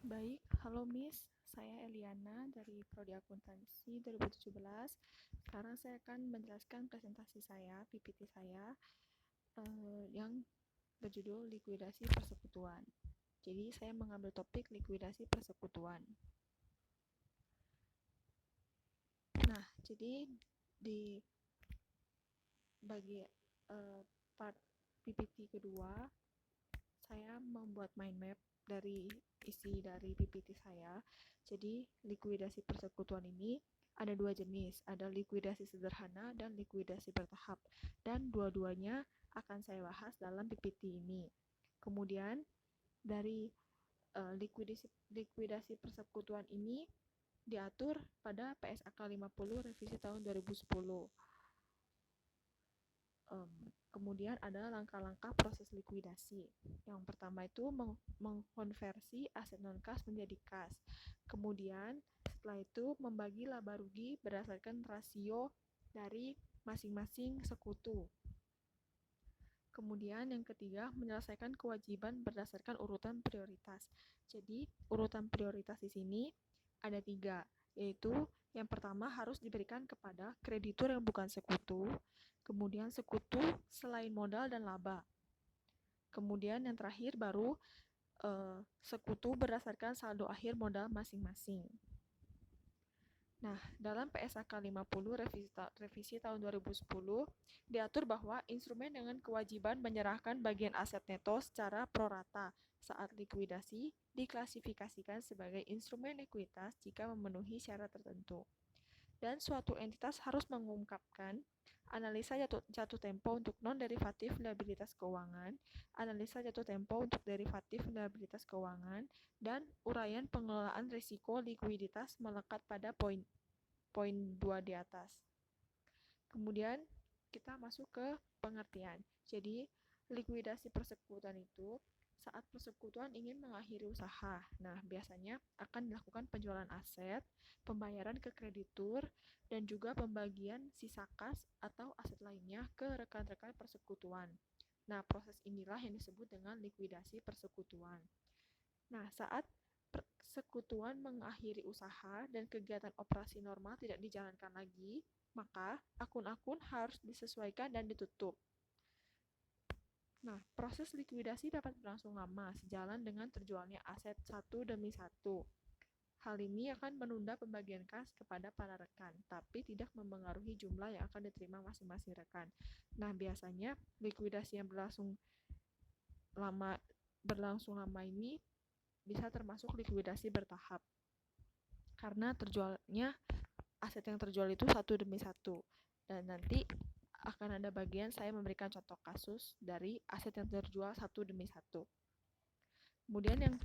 Baik, halo Miss, saya Eliana dari Prodi Akuntansi 2017. Sekarang saya akan menjelaskan presentasi saya, PPT saya, yang berjudul Likuidasi Persekutuan. Jadi saya mengambil topik likuidasi persekutuan. Nah, jadi di bagi part PPT kedua, saya membuat mind map dari isi dari PPT saya. Jadi, likuidasi persekutuan ini ada dua jenis, ada likuidasi sederhana dan likuidasi bertahap. Dan dua-duanya akan saya bahas dalam PPT ini. Kemudian, dari likuidasi persekutuan ini diatur pada PSAK 50 revisi tahun 2010. Kemudian ada langkah-langkah proses likuidasi. Yang pertama itu mengkonversi aset non-kas menjadi kas. Kemudian setelah itu membagi laba rugi berdasarkan rasio dari masing-masing sekutu. Kemudian yang ketiga, menyelesaikan kewajiban berdasarkan urutan prioritas. Jadi, urutan prioritas di sini ada tiga, yaitu yang pertama harus diberikan kepada kreditur yang bukan sekutu, kemudian sekutu selain modal dan laba. Kemudian yang terakhir baru sekutu berdasarkan saldo akhir modal masing-masing. Nah, dalam PSAK 50 revisi tahun 2010 diatur bahwa instrumen dengan kewajiban menyerahkan bagian aset neto secara prorata saat likuidasi diklasifikasikan sebagai instrumen likuiditas jika memenuhi syarat tertentu. Dan suatu entitas harus mengungkapkan analisa jatuh tempo untuk non-derivatif liabilitas keuangan, analisa jatuh tempo untuk derivatif liabilitas keuangan, dan uraian pengelolaan risiko likuiditas melekat pada poin 2 di atas. Kemudian kita masuk ke pengertian. Jadi, likuidasi persekutuan itu saat persekutuan ingin mengakhiri usaha. Nah, biasanya akan dilakukan penjualan aset, pembayaran ke kreditur, dan juga pembagian sisa kas atau aset lainnya ke rekan-rekan persekutuan. Nah, proses inilah yang disebut dengan likuidasi persekutuan. Nah, saat persekutuan mengakhiri usaha dan kegiatan operasi normal tidak dijalankan lagi, maka akun-akun harus disesuaikan dan ditutup. Nah, proses likuidasi dapat berlangsung lama sejalan dengan terjualnya aset satu demi satu. Hal ini akan menunda pembagian kas kepada para rekan, tapi tidak mempengaruhi jumlah yang akan diterima masing-masing rekan. Nah, biasanya likuidasi yang berlangsung lama ini bisa termasuk likuidasi bertahap. Karena terjualnya aset yang terjual itu satu demi satu. Dan nanti akan ada bagian saya memberikan contoh kasus dari aset yang terjual satu demi satu. Kemudian yang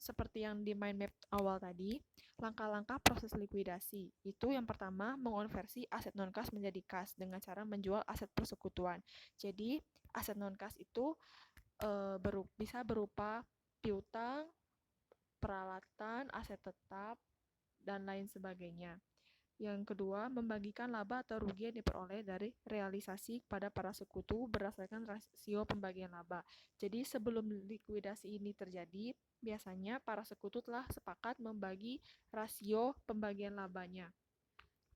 seperti yang di mind map awal tadi, langkah-langkah proses likuidasi. Itu yang pertama, mengonversi aset non-kas menjadi kas dengan cara menjual aset persekutuan. Jadi, aset non-kas itu bisa berupa piutang, peralatan, aset tetap, dan lain sebagainya. Yang kedua, membagikan laba atau rugi yang diperoleh dari realisasi kepada para sekutu berdasarkan rasio pembagian laba. Jadi sebelum likuidasi ini terjadi, biasanya para sekutu telah sepakat membagi rasio pembagian labanya.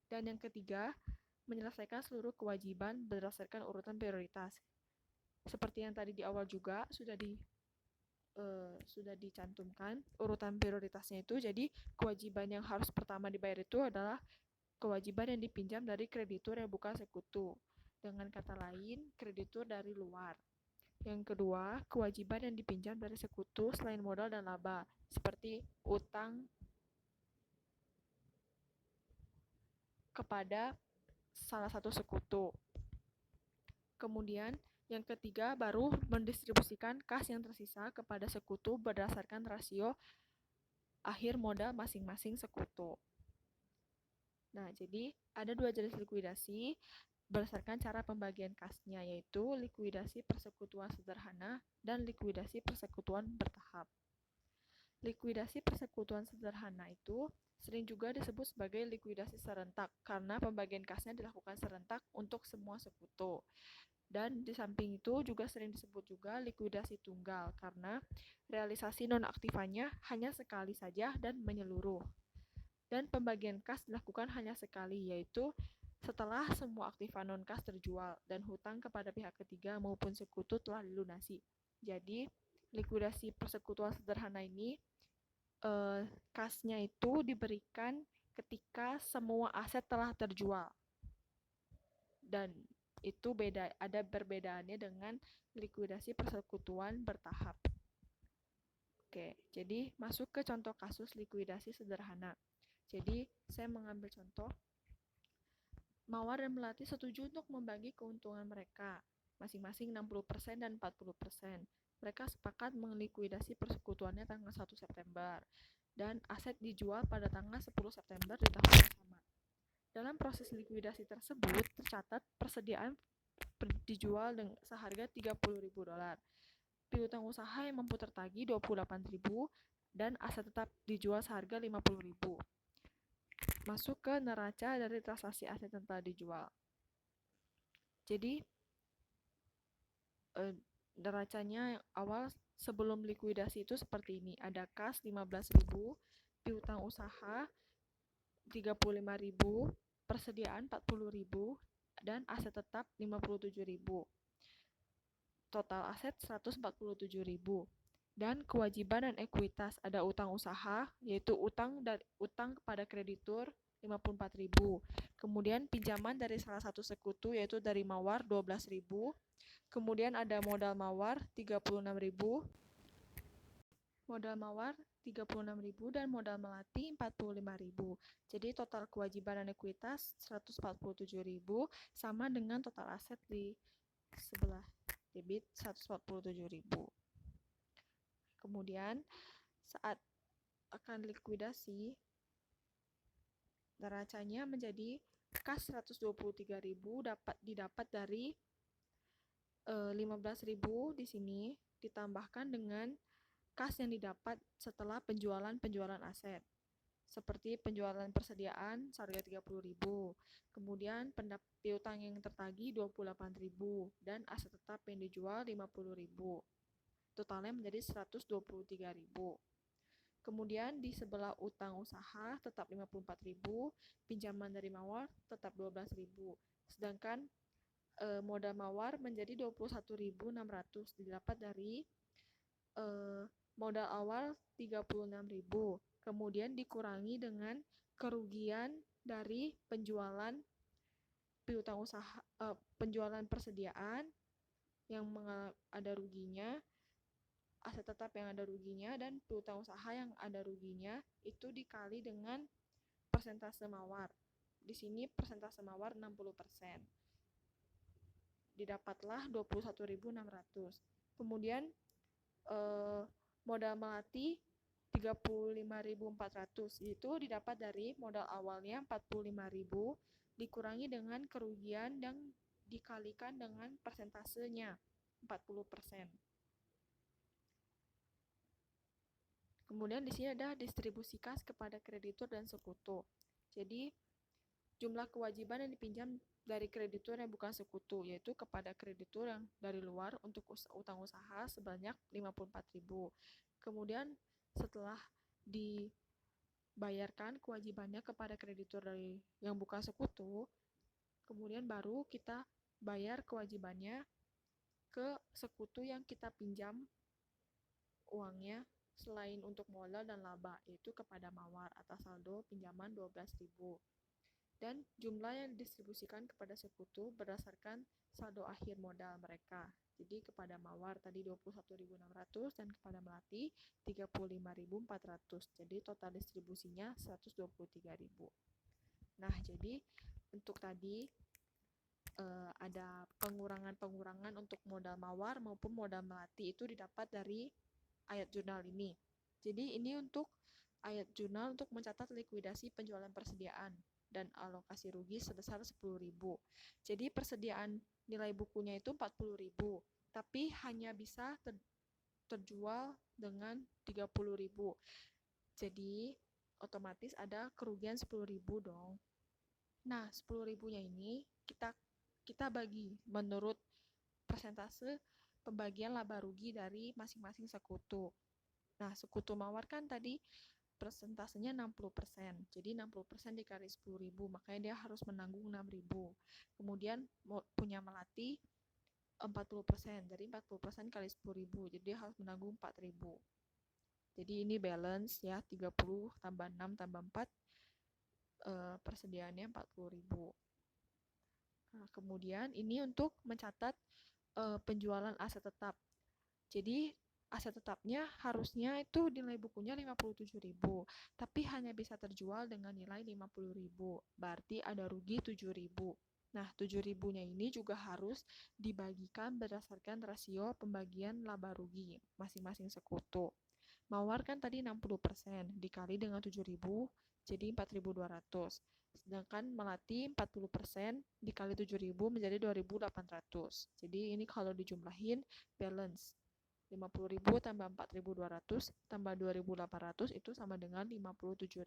Dan yang ketiga, menyelesaikan seluruh kewajiban berdasarkan urutan prioritas. Seperti yang tadi di awal juga sudah dicantumkan urutan prioritasnya itu. Jadi kewajiban yang harus pertama dibayar itu adalah kewajiban yang dipinjam dari kreditur yang bukan sekutu. Dengan kata lain, kreditur dari luar. Yang kedua, kewajiban yang dipinjam dari sekutu selain modal dan laba, seperti utang kepada salah satu sekutu. Kemudian, yang ketiga baru mendistribusikan kas yang tersisa kepada sekutu berdasarkan rasio akhir modal masing-masing sekutu. Nah, jadi ada dua jenis likuidasi berdasarkan cara pembagian kasnya, yaitu likuidasi persekutuan sederhana dan likuidasi persekutuan bertahap. Likuidasi persekutuan sederhana itu sering juga disebut sebagai likuidasi serentak karena pembagian kasnya dilakukan serentak untuk semua sekutu. Dan di samping itu juga sering disebut juga likuidasi tunggal karena realisasi nonaktifannya hanya sekali saja dan menyeluruh. Dan pembagian kas dilakukan hanya sekali, yaitu setelah semua aktiva non-kas terjual dan hutang kepada pihak ketiga maupun sekutu telah dilunasi. Jadi, likuidasi persekutuan sederhana ini kasnya itu diberikan ketika semua aset telah terjual. Dan itu ada perbedaannya dengan likuidasi persekutuan bertahap. Oke, jadi masuk ke contoh kasus likuidasi sederhana. Jadi, saya mengambil contoh Mawar dan Melati setuju untuk membagi keuntungan mereka, masing-masing 60% dan 40%. Mereka sepakat melikuidasi persekutuannya tanggal 1 September, dan aset dijual pada tanggal 10 September di tahun yang sama. Dalam proses likuidasi tersebut, tercatat persediaan dijual seharga $30.000. Piutang usaha yang mampu tertagih $28.000 dan aset tetap dijual seharga $50.000. Masuk ke neraca dari transaksi aset yang telah dijual. Jadi neracanya yang awal sebelum likuidasi itu seperti ini. Ada kas $15.000, piutang usaha $35.000, persediaan $40.000, dan aset tetap $57.000. Total aset $147.000. Dan kewajiban dan ekuitas ada utang usaha, yaitu utang kepada kreditur $54.000. Kemudian pinjaman dari salah satu sekutu, yaitu dari Mawar $12.000. Kemudian ada modal Mawar $36.000. Modal Mawar $36.000 dan modal Melati $45.000. Jadi total kewajiban dan ekuitas $147.000 sama dengan total aset di sebelah debit $147.000. Kemudian saat akan likuidasi, neracanya menjadi kas $123.000 didapat dari $15.000 di sini ditambahkan dengan kas yang didapat setelah penjualan aset, seperti penjualan persediaan seharga $30.000, kemudian piutang yang tertagih $28.000, dan aset tetap yang dijual $50.000. Totalnya menjadi $123.000. Kemudian di sebelah utang usaha tetap $54.000, pinjaman dari Mawar tetap $12.000. Sedangkan modal Mawar menjadi $21.600 didapat dari modal awal $36.000, kemudian dikurangi dengan kerugian dari penjualan piutang usaha, penjualan persediaan yang ada ruginya, aset tetap yang ada ruginya, dan piutang usaha yang ada ruginya itu dikali dengan persentase Mawar. Di sini persentase Mawar 60%. Didapatlah $21.600. Kemudian modal Melati $35.400, itu didapat dari modal awalnya $45.000 dikurangi dengan kerugian dan dikalikan dengan persentasenya 40%. Kemudian di sini ada distribusi kas kepada kreditur dan sekutu. Jadi jumlah kewajiban yang dipinjam dari kreditur yang bukan sekutu, yaitu kepada kreditur yang dari luar untuk utang usaha sebanyak $54.000. Kemudian setelah dibayarkan kewajibannya kepada kreditur dari yang bukan sekutu, kemudian baru kita bayar kewajibannya ke sekutu yang kita pinjam uangnya selain untuk modal dan laba, yaitu kepada Mawar atas saldo pinjaman $12.000. Dan jumlah yang didistribusikan kepada sekutu berdasarkan saldo akhir modal mereka. Jadi kepada Mawar tadi $21.600 dan kepada Melati $35.400. Jadi total distribusinya $123.000. Nah, jadi untuk tadi ada pengurangan untuk modal Mawar maupun modal Melati itu didapat dari ayat jurnal ini. Jadi ini untuk ayat jurnal untuk mencatat likuidasi penjualan persediaan dan alokasi rugi sebesar $10.000. Jadi persediaan nilai bukunya itu $40.000, tapi hanya bisa terjual dengan $30.000. Jadi otomatis ada kerugian $10.000 dong. Nah, $10.000-nya ini kita bagi menurut persentase pembagian laba rugi dari masing-masing sekutu. Nah, sekutu mawar kan tadi persentasenya 60%. Jadi 60% dikali 10.000, makanya dia harus menanggung 6.000. Kemudian punya melati 40%. Jadi 40% kali 10.000. Jadi dia harus menanggung 4.000. Jadi ini balance ya, 30 tambah 6 tambah 4, persediaannya 40.000. Nah, kemudian ini untuk mencatat penjualan aset tetap. Jadi aset tetapnya harusnya itu nilai bukunya 57.000, tapi hanya bisa terjual dengan nilai 50.000. Berarti ada rugi 7.000. Nah, 7.000-nya ini juga harus dibagikan berdasarkan rasio pembagian laba rugi masing-masing sekutu. Mawar kan tadi 60%, dikali dengan 7.000, jadi 4.200. Sedangkan melati 40%, dikali 7.000 menjadi 2.800. Jadi ini kalau dijumlahin, balance. 50.000 tambah 4.200 tambah 2.800 itu sama dengan 57.000.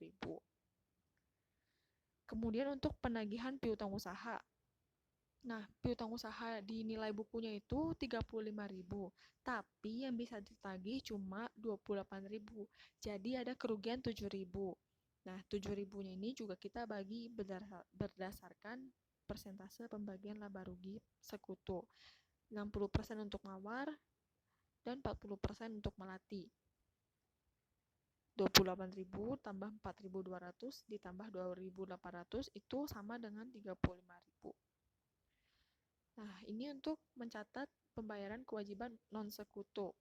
Kemudian untuk penagihan piutang usaha. Nah, piutang usaha di nilai bukunya itu 35.000, tapi yang bisa ditagih cuma 28.000. Jadi ada kerugian 7.000. Nah, 7.000-nya ini juga kita bagi berdasarkan persentase pembagian laba rugi sekutu. 60% untuk mawar dan 40% untuk melati. 28.000 tambah 4.200 ditambah 2.800 itu sama dengan 35.000. Nah, ini untuk mencatat pembayaran kewajiban non-sekutu.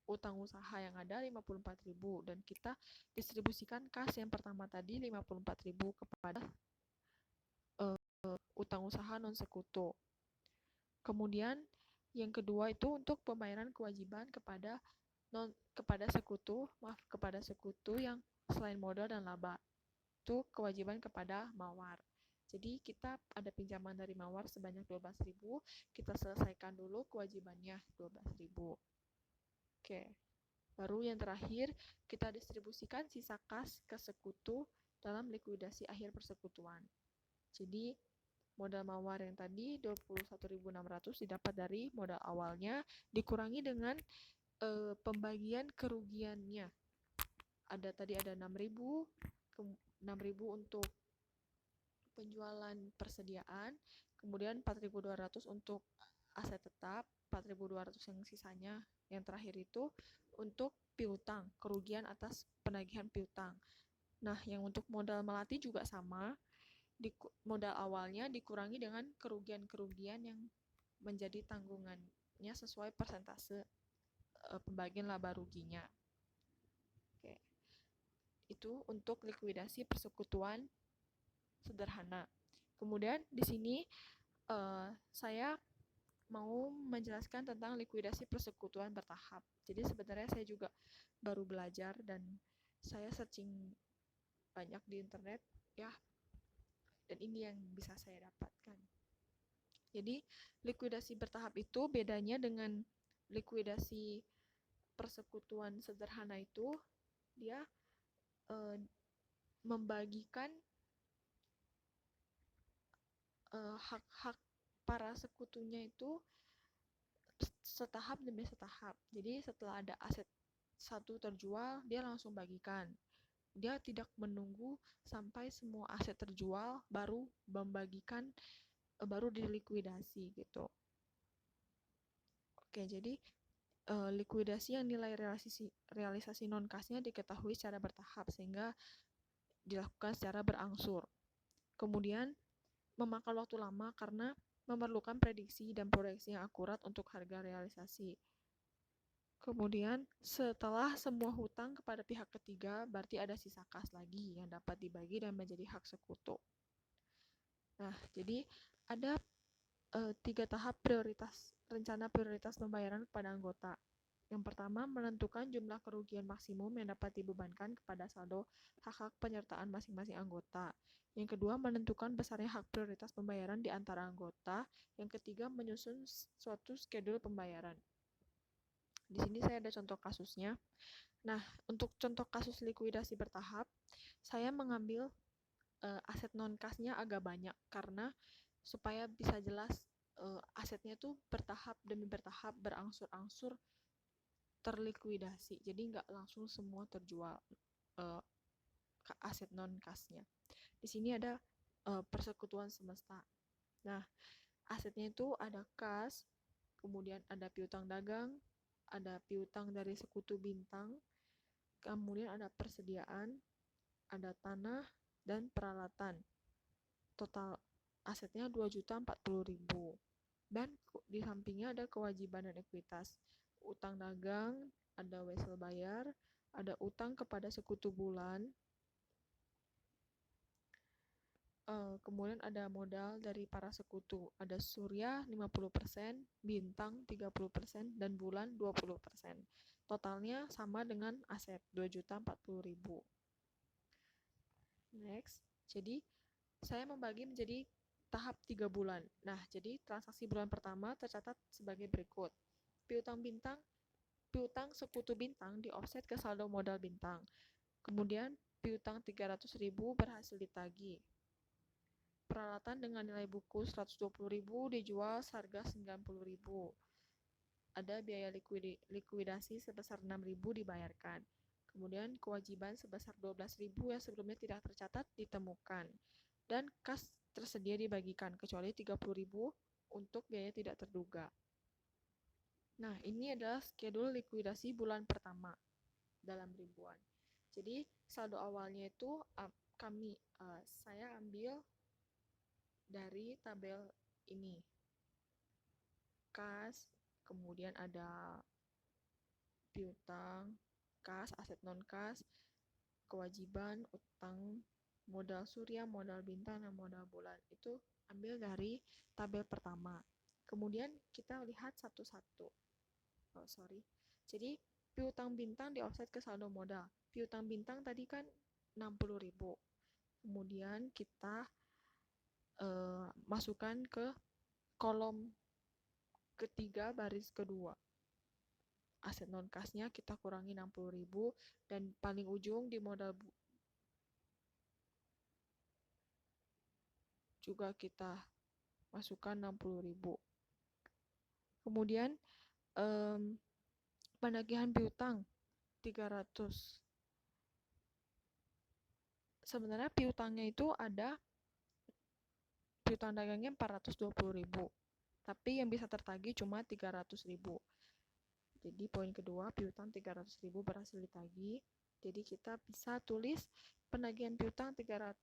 Utang usaha yang ada 54.000 dan kita distribusikan kas yang pertama tadi 54.000 kepada utang usaha non-sekutu. Kemudian yang kedua itu untuk pembayaran kewajiban kepada sekutu yang selain modal dan laba. Itu kewajiban kepada mawar. Jadi kita ada pinjaman dari mawar sebanyak 12.000, kita selesaikan dulu kewajibannya 12.000. Oke. Baru yang terakhir, kita distribusikan sisa kas ke sekutu dalam likuidasi akhir persekutuan. Jadi modal mawar yang tadi 21.600 didapat dari modal awalnya dikurangi dengan pembagian kerugiannya. Tadi ada 6.000, 6.000 untuk penjualan persediaan, kemudian 4.200 untuk aset tetap, 4.200 yang sisanya yang terakhir itu untuk piutang, kerugian atas penagihan piutang. Nah, yang untuk modal melati juga sama, modal awalnya dikurangi dengan kerugian-kerugian yang menjadi tanggungannya sesuai persentase pembagian laba ruginya. Oke. Itu untuk likuidasi persekutuan sederhana. Kemudian di sini saya mau menjelaskan tentang likuidasi persekutuan bertahap. Jadi sebenarnya saya juga baru belajar dan saya searching banyak di internet ya, dan ini yang bisa saya dapatkan. Jadi likuidasi bertahap itu bedanya dengan likuidasi persekutuan sederhana itu dia membagikan hak-hak para sekutunya itu setahap demi setahap. Jadi setelah ada aset satu terjual, dia langsung bagikan. Dia tidak menunggu sampai semua aset terjual baru membagikan, baru dilikuidasi gitu. Oke, jadi likuidasi yang nilai realisasi non-kasnya diketahui secara bertahap sehingga dilakukan secara berangsur. Kemudian memakan waktu lama karena memerlukan prediksi dan proyeksi yang akurat untuk harga realisasi. Kemudian setelah semua hutang kepada pihak ketiga, berarti ada sisa kas lagi yang dapat dibagi dan menjadi hak sekutu. Nah, jadi ada 3 tahap rencana prioritas pembayaran kepada anggota. Yang pertama, menentukan jumlah kerugian maksimum yang dapat dibebankan kepada saldo hak-hak penyertaan masing-masing anggota. Yang kedua, menentukan besarnya hak prioritas pembayaran di antara anggota. Yang ketiga, menyusun suatu skedul pembayaran. Di sini saya ada contoh kasusnya. Nah, untuk contoh kasus likuidasi bertahap, saya mengambil aset non-kasnya agak banyak karena supaya bisa jelas asetnya tuh bertahap demi bertahap, berangsur-angsur terlikuidasi, jadi nggak langsung semua terjual aset non kasnya. Di sini ada persekutuan semesta. Nah, asetnya itu ada kas, kemudian ada piutang dagang, ada piutang dari sekutu bintang, kemudian ada persediaan, ada tanah, dan peralatan. Total asetnya 2.040.000. Dan di sampingnya ada kewajiban dan ekuitas. Utang dagang, ada wesel bayar, ada utang kepada sekutu bulan, kemudian ada modal dari para sekutu. Ada surya 50%, bintang 30%, dan bulan 20%. Totalnya sama dengan aset 2.040.000. Next, jadi saya membagi menjadi tahap 3 bulan. Nah, jadi transaksi bulan pertama tercatat sebagai berikut. Piutang sekutu bintang di offset ke saldo modal bintang. Kemudian piutang 300.000 berhasil ditagih. Peralatan dengan nilai buku 120.000 dijual seharga 90.000. Ada biaya likuidasi sebesar 6.000 dibayarkan. Kemudian kewajiban sebesar 12.000 yang sebelumnya tidak tercatat ditemukan. Dan kas tersedia dibagikan kecuali 30.000 untuk biaya tidak terduga. Nah, ini adalah schedule likuidasi bulan pertama dalam ribuan. Jadi saldo awalnya itu saya ambil dari tabel ini. Kas, kemudian ada piutang, kas, aset non kas, kewajiban, utang, modal surya, modal bintang, dan modal bulan. Itu ambil dari tabel pertama. Kemudian kita lihat satu-satu. Jadi piutang bintang di offset ke saldo modal. Piutang bintang tadi kan 60.000. Kemudian kita masukkan ke kolom ketiga baris kedua. Aset non kasnya kita kurangi 60.000 dan paling ujung di modal juga kita masukkan 60.000. Kemudian penagihan piutang 300. Sebenarnya piutangnya itu ada piutang dagangnya 420.000. Tapi yang bisa tertagih cuma 300.000. Jadi poin kedua, piutang 300.000 berhasil ditagih. Jadi kita bisa tulis penagihan piutang 300.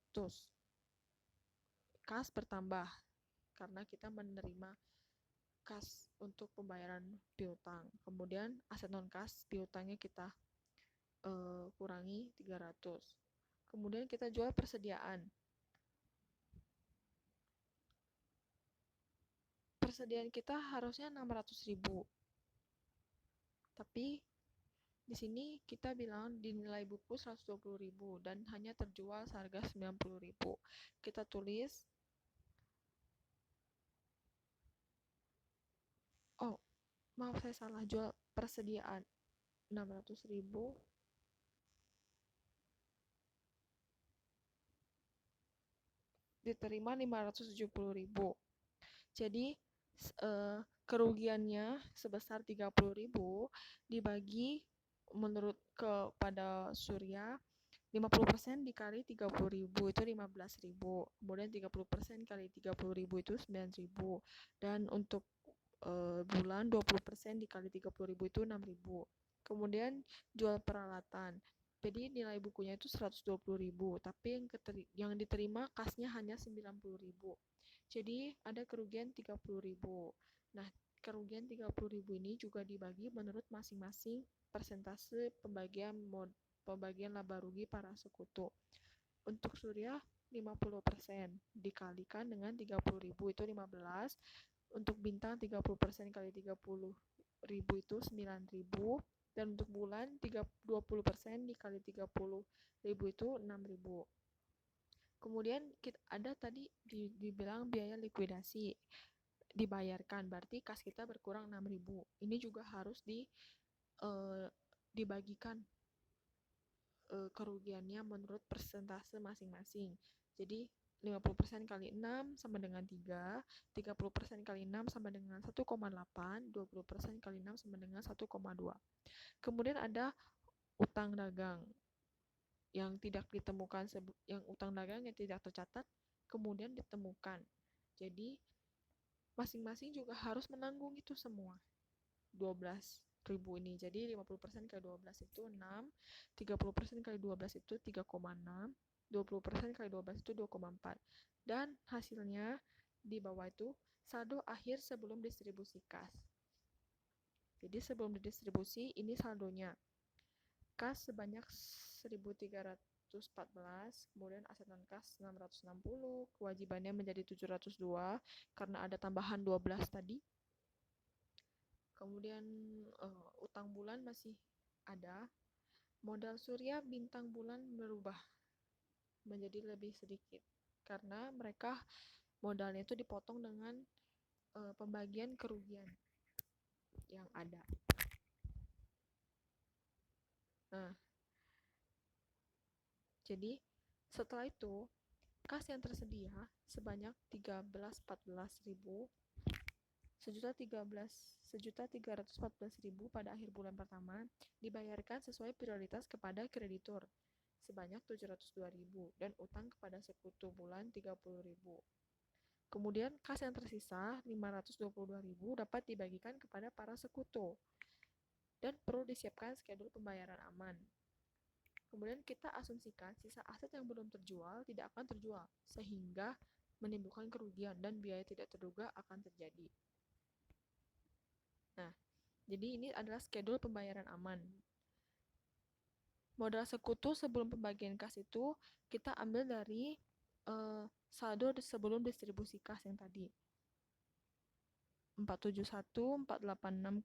Kas bertambah karena kita menerima kas untuk pembayaran piutang. Kemudian aset non kas piutangnya kita kurangi 300. Kemudian kita jual persediaan. Persediaan kita harusnya 600.000. Tapi di sini kita bilang dinilai buku 120.000 dan hanya terjual seharga 90.000. Kita tulis maaf saya salah, jual persediaan 600.000 diterima 570.000. Jadi kerugiannya sebesar 30.000 dibagi menurut kepada Surya 50% dikali 30.000 itu 15.000. Kemudian 30% kali 30.000 itu 9.000. Dan untuk bulan 20% dikali 30.000 itu 6.000. Kemudian jual peralatan. Jadi nilai bukunya itu 120.000, tapi yang diterima kasnya hanya 90.000. Jadi ada kerugian 30.000. Nah, kerugian 30.000 ini juga dibagi menurut masing-masing persentase pembagian laba rugi para sekutu. Untuk Surya 50% dikalikan dengan 30.000 itu 15. Untuk bintang 30% kali 30.000 itu 9.000. Dan untuk bulan 20% dikali 30.000 itu 6.000. Kemudian ada tadi dibilang biaya likuidasi dibayarkan, berarti kas kita berkurang 6.000. Ini juga harus dibagikan kerugiannya menurut persentase masing-masing. Jadi 50% kali 6 sama dengan 3, 30% kali 6 sama dengan 1,8, 20% kali 6 sama dengan 1,2. Kemudian ada utang dagang yang tidak ditemukan, yang utang dagang yang tidak tercatat kemudian ditemukan. Jadi masing-masing juga harus menanggung itu semua 12.000 ini. Jadi 50% kali 12 itu 6, 30% kali 12 itu 3,6, 20% kali 12 itu 2,4. Dan hasilnya di bawah itu saldo akhir sebelum distribusi kas. Jadi sebelum didistribusi ini saldonya. Kas sebanyak 1.314, kemudian aset non kas 660, kewajibannya menjadi 702 karena ada tambahan 12 tadi. Kemudian utang bulan masih ada. Modal surya bintang bulan berubah menjadi lebih sedikit karena mereka modalnya itu dipotong dengan pembagian kerugian yang ada. Nah, jadi setelah itu kas yang tersedia sebanyak 1.314.000 pada akhir bulan pertama dibayarkan sesuai prioritas kepada kreditur sebanyak 702.000 dan utang kepada sekutu bulan 30.000. Kemudian kas yang tersisa 522.000 dapat dibagikan kepada para sekutu dan perlu disiapkan schedule pembayaran aman. Kemudian kita asumsikan sisa aset yang belum terjual tidak akan terjual, sehingga menimbulkan kerugian dan biaya tidak terduga akan terjadi. Nah, jadi ini adalah schedule pembayaran aman. Modal sekutu sebelum pembagian kas itu kita ambil dari saldo sebelum distribusi kas yang tadi. 471, 486,6,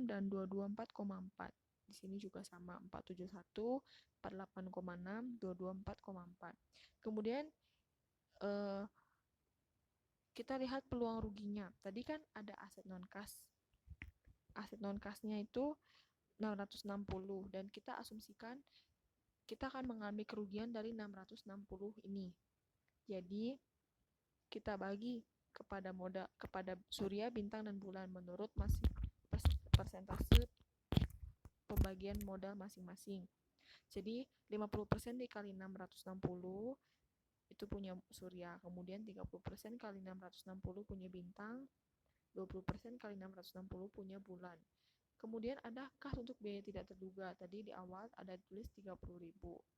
dan 224,4. Di sini juga sama, 471, 48,6, 224,4. Kemudian kita lihat peluang ruginya. Tadi kan ada aset non-kas. Aset non-kasnya itu 660 dan kita asumsikan kita akan mengalami kerugian dari 660 ini. Jadi kita bagi kepada surya, bintang, dan bulan menurut persentase pembagian modal masing-masing. Jadi 50% dikali 660 itu punya surya, kemudian 30% kali 660 punya bintang, 20% kali 660 punya bulan. Kemudian ada kas untuk biaya tidak terduga. Tadi di awal ada tulis 30.000.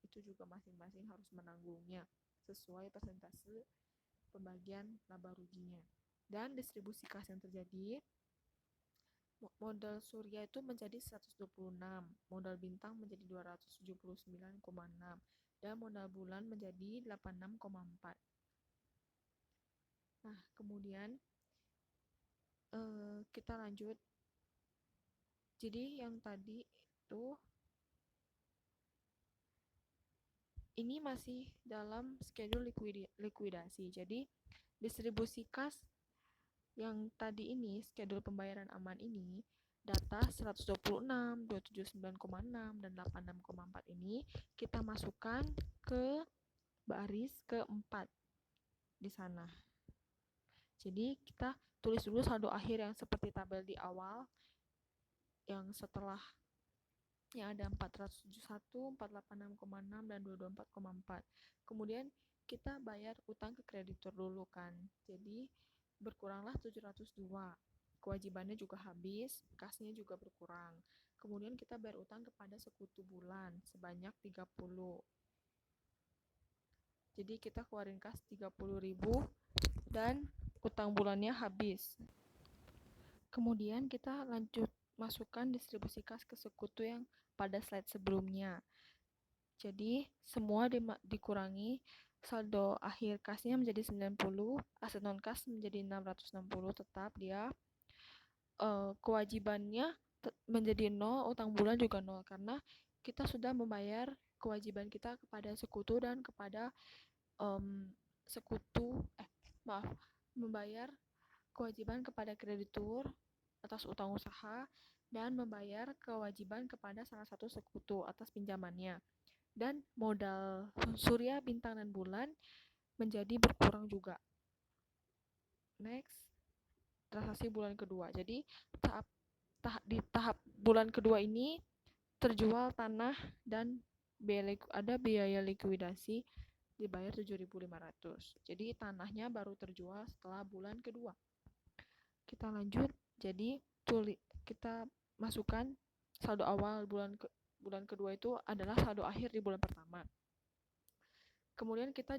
Itu juga masing-masing harus menanggungnya sesuai persentase pembagian laba ruginya. Dan distribusi kas yang terjadi, modal surya itu menjadi 126, modal bintang menjadi 279,6, dan modal bulan menjadi 86,4. Nah, kemudian kita lanjut. Jadi yang tadi itu ini masih dalam schedule likuidasi. Jadi distribusi kas yang tadi ini, schedule pembayaran aman ini, data 126, 279,6, dan 86,4 ini kita masukkan ke baris keempat di sana. Jadi kita tulis dulu saldo akhir yang seperti tabel di awal, yang setelah yang ada 471, 486,6, dan 224,4. Kemudian kita bayar utang ke kreditur dulu kan. Jadi berkuranglah 702. Kewajibannya juga habis, kasnya juga berkurang. Kemudian kita bayar utang kepada sekutu bulan sebanyak 30. Jadi kita keluarin kas 30.000 dan utang bulannya habis. Kemudian kita lanjut masukkan distribusi kas ke sekutu yang pada slide sebelumnya. Jadi semua dikurangi, saldo akhir kasnya menjadi 90, aset non kas menjadi 660, tetap dia kewajibannya menjadi 0, utang bulan juga 0 karena kita sudah membayar kewajiban kita kepada sekutu dan kepada membayar kewajiban kepada kreditur atas utang usaha dan membayar kewajiban kepada salah satu sekutu atas pinjamannya. Dan modal surya, bintang, dan bulan menjadi berkurang juga. Next, transaksi bulan kedua. Jadi di tahap bulan kedua ini terjual tanah dan ada biaya likuidasi dibayar 7.500. Jadi tanahnya baru terjual setelah bulan kedua. Kita lanjut. Jadi kita masukkan saldo awal bulan kedua itu adalah saldo akhir di bulan pertama. Kemudian kita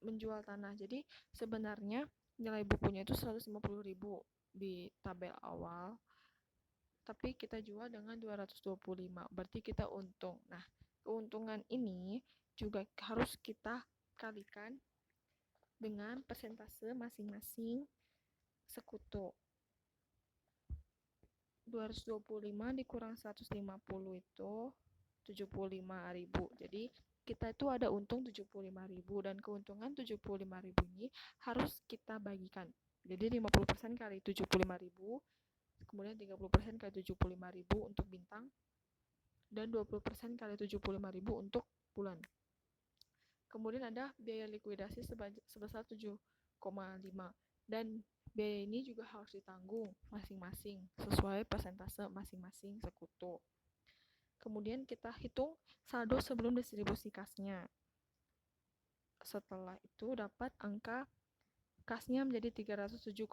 menjual tanah. Jadi sebenarnya nilai bukunya itu 150.000 di tabel awal, tapi kita jual dengan 225, berarti kita untung. Nah, keuntungan ini juga harus kita kalikan dengan persentase masing-masing sekutu. 225 dikurang 150 itu 75.000. Jadi kita itu ada untung 75.000, dan keuntungan 75.000 ini harus kita bagikan. Jadi 50% kali 75.000, kemudian 30% kali 75.000 untuk bintang, dan 20% kali 75.000 untuk bulan. Kemudian ada biaya likuidasi sebesar 7,5, dan biaya ini juga harus ditanggung masing-masing sesuai persentase masing-masing sekutu. Kemudian kita hitung saldo sebelum distribusi kasnya. Setelah itu dapat angka kasnya menjadi 307,5,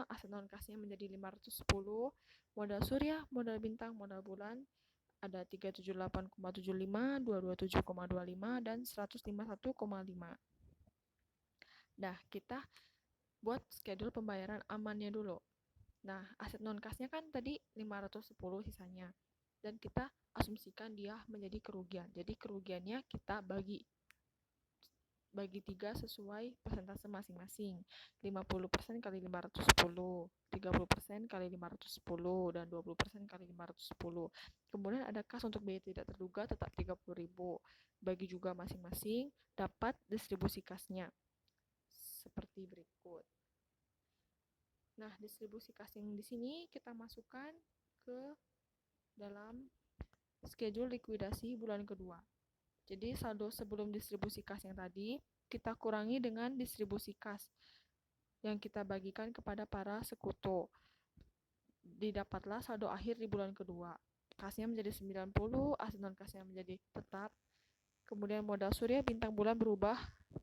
aset non kasnya menjadi 510, modal surya, modal bintang, modal bulan ada 378,75, 227,25, dan 151,5. Nah, kita buat schedule pembayaran amannya dulu. Nah, aset non kasnya kan tadi 510 sisanya, dan kita asumsikan dia menjadi kerugian. Jadi kerugiannya kita bagi 3 sesuai persentase masing-masing. 50% kali 510, 30% kali 510, dan 20% kali 510. Kemudian ada kas untuk biaya tidak terduga tetap 30.000. Bagi juga masing-masing, dapat distribusi kasnya seperti berikut. Nah, distribusi kas yang di sini kita masukkan ke dalam schedule likuidasi bulan kedua. Jadi saldo sebelum distribusi kas yang tadi kita kurangi dengan distribusi kas yang kita bagikan kepada para sekutu. Didapatlah saldo akhir di bulan kedua. Kasnya menjadi 90, aset non kasnya menjadi tetap. Kemudian modal surya bintang bulan berubah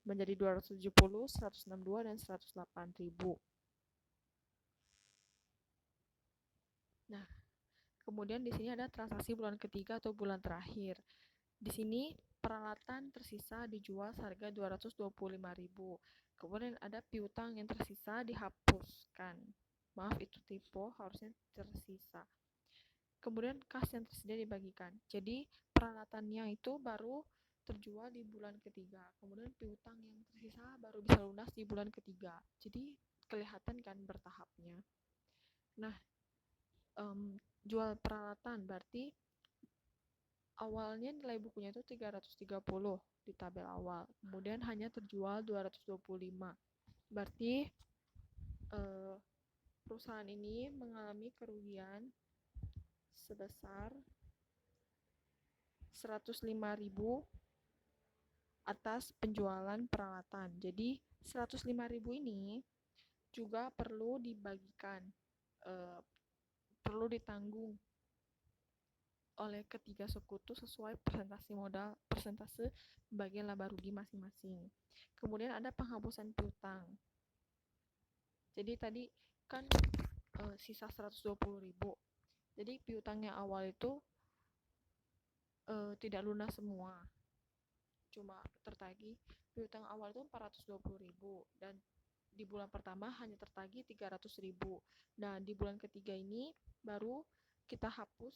menjadi 270, 162, dan 108.000. Nah, kemudian di sini ada transaksi bulan ketiga atau bulan terakhir. Di sini peralatan tersisa dijual seharga 225.000. Kemudian ada piutang yang tersisa dihapuskan. Maaf, itu typo, harusnya tersisa. Kemudian kas yang tersedia dibagikan. Jadi peralatannya itu baru terjual di bulan ketiga. Kemudian piutang yang tersisa baru bisa lunas di bulan ketiga. Jadi kelihatan kan bertahapnya. Nah, jual peralatan berarti awalnya nilai bukunya itu 330 di tabel awal, kemudian hanya terjual 225. Berarti perusahaan ini mengalami kerugian sebesar 105.000 atas penjualan peralatan. Jadi 105.000 ini juga perlu dibagikan, perlu ditanggung oleh ketiga sekutu sesuai persentase pembagian laba rugi masing-masing. Kemudian ada penghapusan piutang. Jadi tadi kan sisa 120.000. Jadi piutangnya awal itu tidak lunas semua, cuma tertagih. Piutang awal itu 420.000, dan di bulan pertama hanya tertagih 300.000. Nah, di bulan ketiga ini baru kita hapus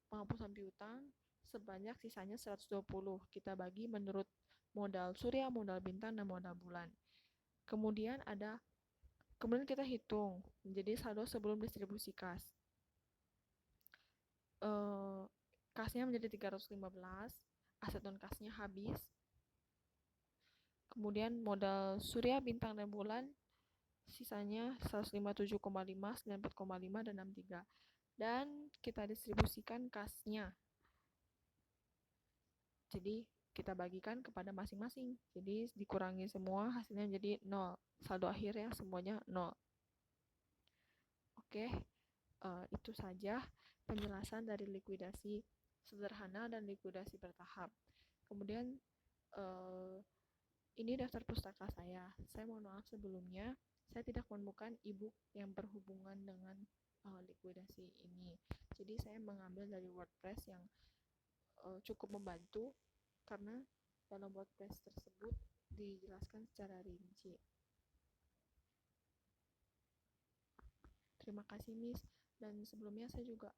penghapusan piutang sebanyak sisanya 120. Kita bagi menurut modal surya, modal bintang, dan modal bulan. Kemudian kita hitung menjadi saldo sebelum distribusi kas. Kasnya menjadi 315, aset non kasnya habis. Kemudian modal surya, bintang, dan bulan sisanya 157,5, 94,5, dan 63. Dan kita distribusikan kasnya. Jadi kita bagikan kepada masing-masing. Jadi dikurangi semua, hasilnya jadi 0. Saldo akhirnya semuanya 0. Oke, itu saja penjelasan dari likuidasi sederhana dan likuidasi bertahap. Kemudian ini daftar pustaka saya. Saya mohon maaf sebelumnya, saya tidak menemukan e-book yang berhubungan dengan likuidasi ini. Jadi saya mengambil dari WordPress yang cukup membantu karena dalam WordPress tersebut dijelaskan secara rinci. Terima kasih Miss. Dan sebelumnya saya juga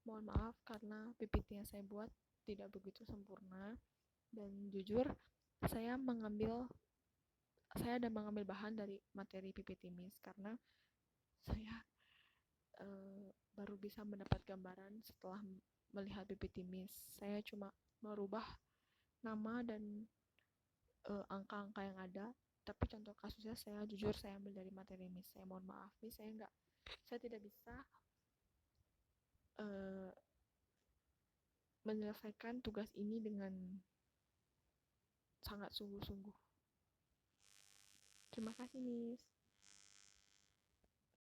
mohon maaf karena PPT yang saya buat tidak begitu sempurna, dan jujur saya ada mengambil bahan dari materi PPT Miss karena saya baru bisa mendapat gambaran setelah melihat PPT Miss. Saya cuma merubah nama dan angka-angka yang ada, tapi contoh kasusnya saya ambil dari materi Miss. Saya mohon maaf Miss, saya tidak bisa menyelesaikan tugas ini dengan sangat sungguh-sungguh. Terima kasih Miss.